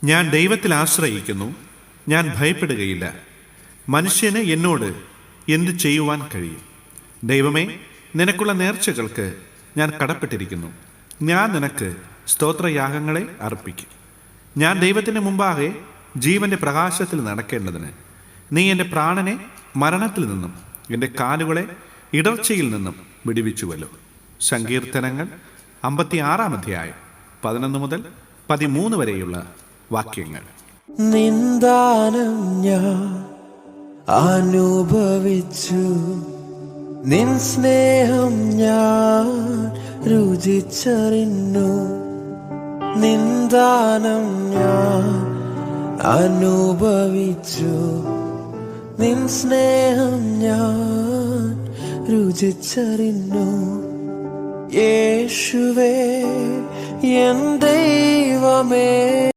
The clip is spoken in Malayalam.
ഞാൻ ദൈവത്തിൽ ആശ്രയിക്കുന്നു, ഞാൻ ഭയപ്പെടുകയില്ല. മനുഷ്യന് എന്നോട് എന്തു ചെയ്യുവാൻ കഴിയും? ദൈവമേ, നിനക്കുള്ള നേർച്ചകൾക്ക് ഞാൻ കടപ്പെട്ടിരിക്കുന്നു. ഞാൻ നിനക്ക് സ്തോത്രയാഗങ്ങളെ അർപ്പിക്കും. ഞാൻ ദൈവത്തിൻ്റെ മുമ്പാകെ ജീവൻ്റെ പ്രകാശത്തിൽ നടക്കേണ്ടതിന് നീ എൻ്റെ പ്രാണനെ മരണത്തിൽ നിന്നും എൻ്റെ കാലുകളെ ഇടർച്ചയിൽ നിന്നും വിടുവിച്ചുവല്ലോ. സങ്കീർത്തനങ്ങൾ 56 11 മുതൽ 13 വരെയുള്ള വാക്യങ്ങൾ. നിന്ദാനം ഞാൻ അനുഭവിച്ചു, നിൻ സ്നേഹം ഞാൻ രുചിച്ചറിഞ്ഞു. നിന്ദാനം ഞാൻ അനുഭവിച്ചു, നിൻ സ്നേഹം ഞാൻ രുചിച്ചറിഞ്ഞു. യേശുവേ, എൻ ദൈവമേ,